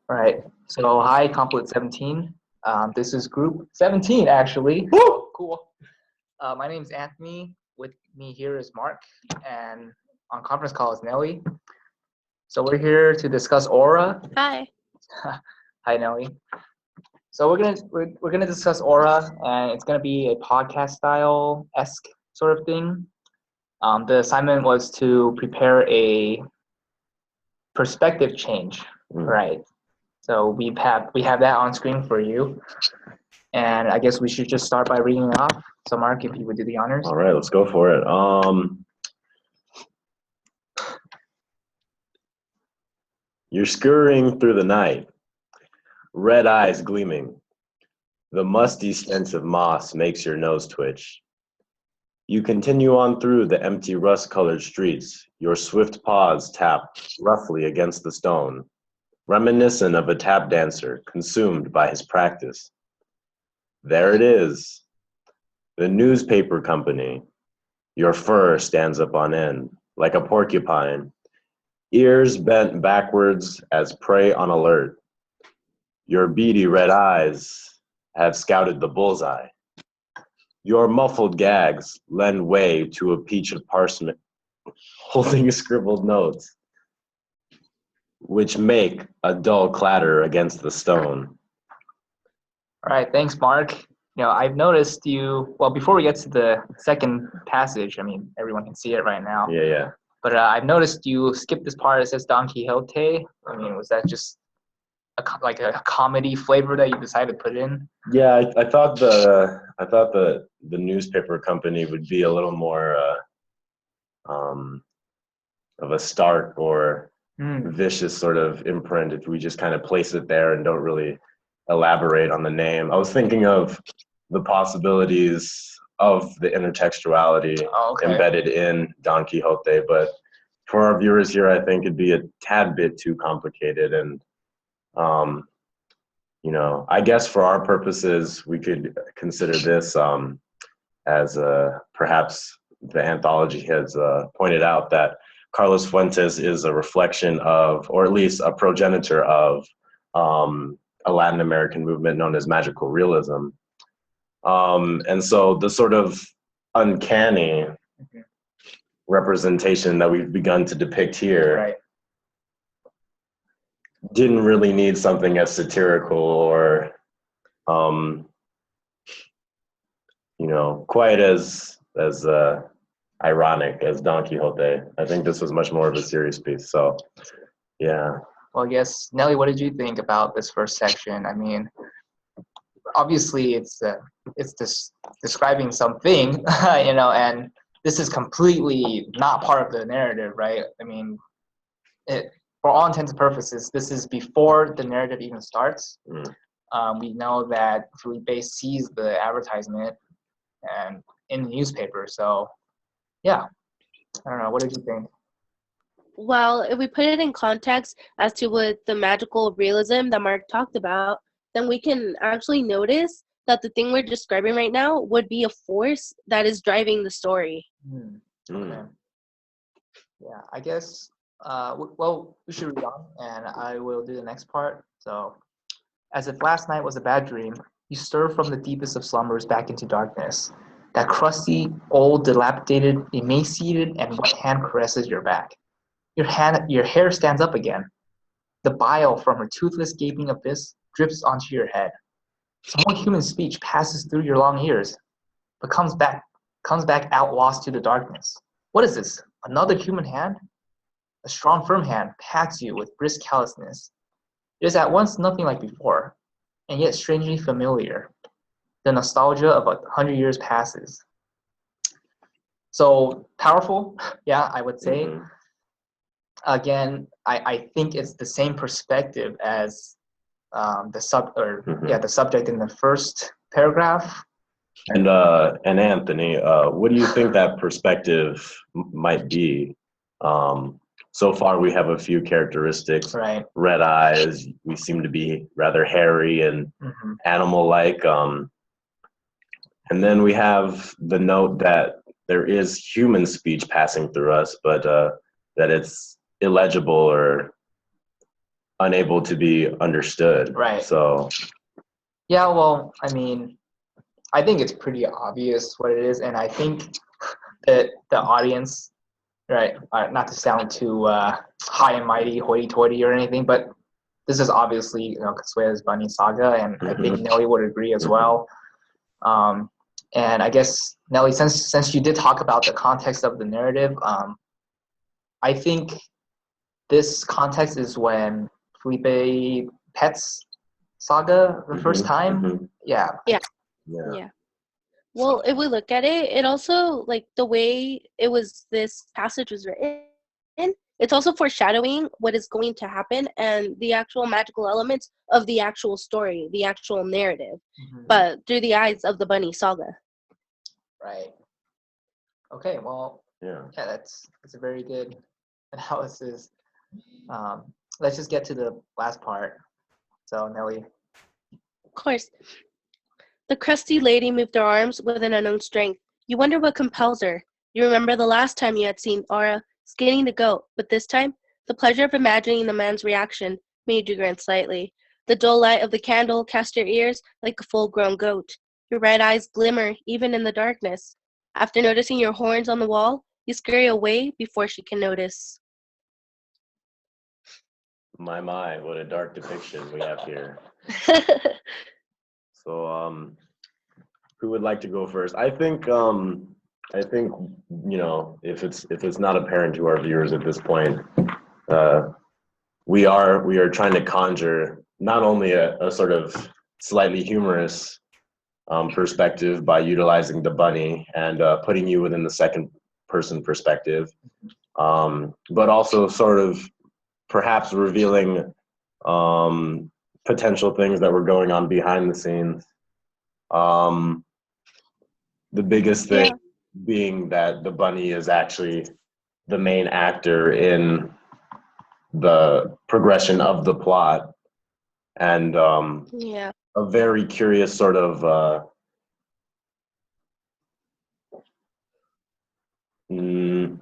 All right. So, hi, Complete 17. This is Group 17, actually. Woo! Cool. My name is Anthony. With me here is Mark, and on conference call is Nelly. So we're here to discuss aura. Hi. Hi, Nelly. So we're gonna discuss aura, and it's gonna be a podcast style esque sort of thing. The assignment was to prepare a perspective change, right? So we have that on screen for you, and I guess we should just start by reading it off. So Mark, if you would do the honors. All right, let's go for it. You're scurrying through the night, red eyes gleaming. The musty stench of moss makes your nose twitch. You continue on through the empty rust-colored streets. Your swift paws tap roughly against the stone, reminiscent of a tap dancer consumed by his practice. There it is, the newspaper company. Your fur stands up on end, like a porcupine, ears bent backwards as prey on alert. Your beady red eyes have scouted the bullseye. Your muffled gags lend way to a peach of parchment holding scribbled notes, which make a dull clatter against the stone. All right, thanks, Mark. I've noticed you, well, before we get to the second passage, I mean, everyone can see it right now. Yeah. But I've noticed you skipped this part that says Don Quixote. I mean, was that just a comedy flavor that you decided to put in? Yeah, I thought the newspaper company would be a little more of a stark or vicious sort of imprint if we just kind of place it there and don't really elaborate on the name. I was thinking of the possibilities of the intertextuality embedded in Don Quixote, but for our viewers here, I think it'd be a tad bit too complicated. And, I guess for our purposes, we could consider this as perhaps the anthology has pointed out that Carlos Fuentes is a reflection of, or at least a progenitor of, a Latin American movement known as magical realism. And so the sort of uncanny representation that we've begun to depict here didn't really need something as satirical or, quite as ironic as Don Quixote. I think this was much more of a serious piece. So, yeah. Well, yes, Nelly, what did you think about this first section? I mean, obviously it's describing something, and this is completely not part of the narrative, right? I mean, for all intents and purposes, this is before the narrative even starts. We know that Felipe sees the advertisement and in the newspaper. So, yeah, I don't know. What did you think? Well, if we put it in context as to what the magical realism that Mark talked about, then we can actually notice that the thing we're describing right now would be a force that is driving the story. Okay. Yeah, I guess, we should read on, and I will do the next part. So, as if last night was a bad dream, you stir from the deepest of slumbers back into darkness. That crusty, old, dilapidated, emaciated, and wet hand caresses your back. Your hair stands up again. The bile from her toothless, gaping abyss drips onto your head. Some more human speech passes through your long ears, but comes back out lost to the darkness. What is this? Another human hand? A strong, firm hand pats you with brisk callousness. It is at once nothing like before, and yet strangely familiar. The nostalgia of 100 years passes. So powerful, yeah, I would say. Again, I think it's the same perspective as the subject in the first paragraph. And Anthony, what do you think that perspective might be? So far, we have a few characteristics. Right. Red eyes. We seem to be rather hairy and animal-like. And then we have the note that there is human speech passing through us, but that it's illegible or unable to be understood. Right. So Yeah, well, I mean, I think it's pretty obvious what it is, and I think that the audience, right, not to sound too high and mighty, hoity-toity or anything, but this is obviously, Consuela's Bunny saga, and I think Nelly would agree as well. And I guess, Nelly, since you did talk about the context of the narrative, I think this context is when Felipe pets Saga the first time. Yeah. Well, if we look at it, it also, like, the way this passage was written, it's also foreshadowing what is going to happen and the actual magical elements of the actual story, the actual narrative, but through the eyes of the Bunny saga. Right. Okay, well, that's a very good analysis. Let's just get to the last part. So, Nelly. Of course. The crusty lady moved her arms with an unknown strength. You wonder what compels her. You remember the last time you had seen Aura skinning the goat, but this time, the pleasure of imagining the man's reaction made you grin slightly. The dull light of the candle cast your ears like a full-grown goat. Your red eyes glimmer even in the darkness. After noticing your horns on the wall, you scurry away before she can notice. My, what a dark depiction we have here. So, who would like to go first? I think, if it's not apparent to our viewers at this point, we are trying to conjure not only a sort of slightly humorous perspective by utilizing the bunny and putting you within the second person perspective, but also sort of perhaps revealing potential things that were going on behind the scenes. The biggest thing being that the bunny is actually the main actor in the progression of the plot, and a very curious sort of I mean,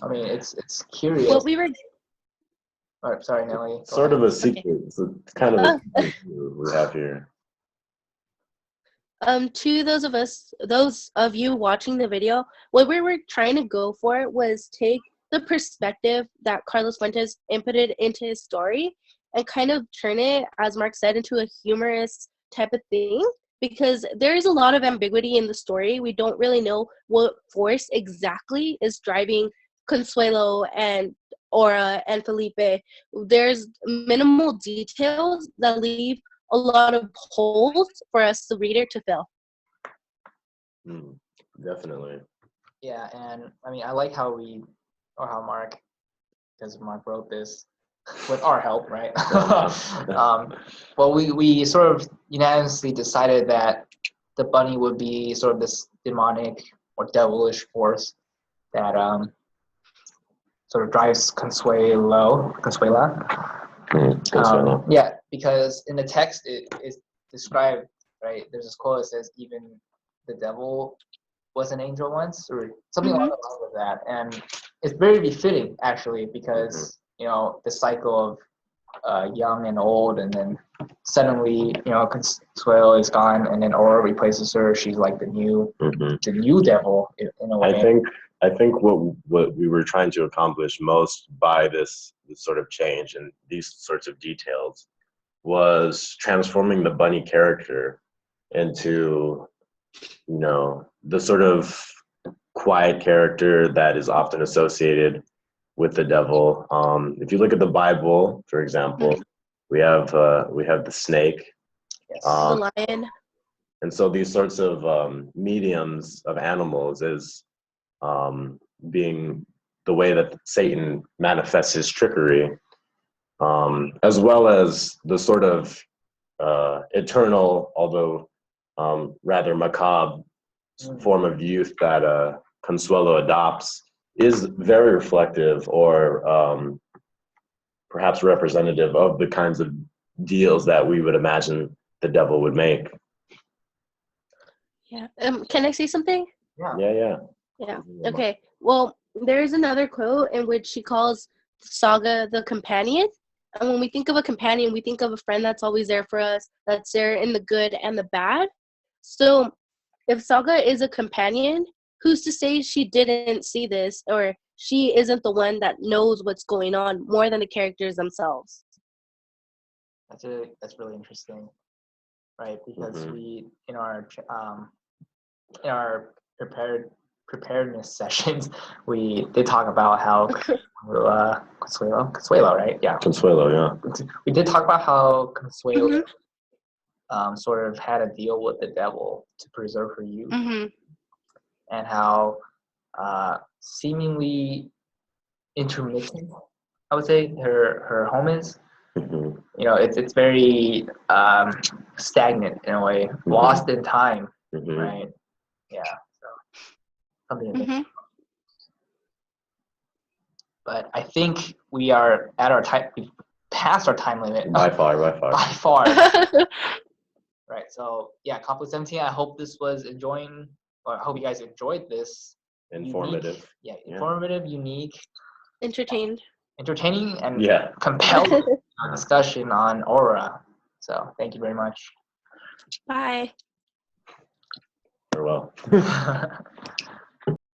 it's curious. What we were Oh, sorry, Nelly. Sort of a secret. Okay. It's kind of a secret we have here. To those of you watching the video, what we were trying to go for was take the perspective that Carlos Fuentes inputted into his story and kind of turn it, as Mark said, into a humorous type of thing, because there is a lot of ambiguity in the story. We don't really know what force exactly is driving Consuelo and Aura and Felipe. There's minimal details that leave a lot of holes for us, the reader, to fill. Definitely. Yeah, and I mean, I like how Mark, because Mark wrote this with our help, right? Well, we sort of unanimously decided that the bunny would be sort of this demonic or devilish force that sort of drives Consuela. Yeah, because in the text it is described, right? There's this quote that says even the devil was an angel once, or something along the lines of that, and it's very befitting actually, because the cycle of young and old, and then suddenly Consuelo is gone, and then Aura replaces her. She's like the new devil in a way. I think what we were trying to accomplish most by this sort of change and these sorts of details was transforming the bunny character into, the sort of quiet character that is often associated with the devil. If you look at the Bible, for example, we have the snake, the lion, and so these sorts of mediums of animals is being the way that Satan manifests his trickery, as well as the sort of eternal, although rather macabre form of youth that Consuelo adopts, is very reflective or perhaps representative of the kinds of deals that we would imagine the devil would make. Yeah. Can I say something? Yeah. Okay. Well, there's another quote in which she calls Saga the companion, And when we think of a companion, we think of a friend that's always there for us, that's there in the good and the bad. So if Saga is a companion, who's to say she didn't see this, or she isn't the one that knows what's going on more than the characters themselves? That's really interesting, right? Because Mhm. we in our preparedness sessions, we did talk about how Consuelo, right? Yeah, Consuelo, yeah. we did talk about how Consuelo Mm-hmm. sort of had a deal with the devil to preserve her youth, Mm-hmm. and how seemingly intermittent, I would say, her home is. Mhm. You know, it's very stagnant in a way, lost in time, Mhm. right? Yeah, so something to think. Mm-hmm. But I think we are at our time. We've passed our time limit By far. by far. Right. So yeah, Complex 17. I hope this was enjoying, or I hope you guys enjoyed this. Informative. Unique, informative, unique, Entertained. entertaining, and Yeah. compelling discussion on Aura. So thank you very much. Bye. Farewell.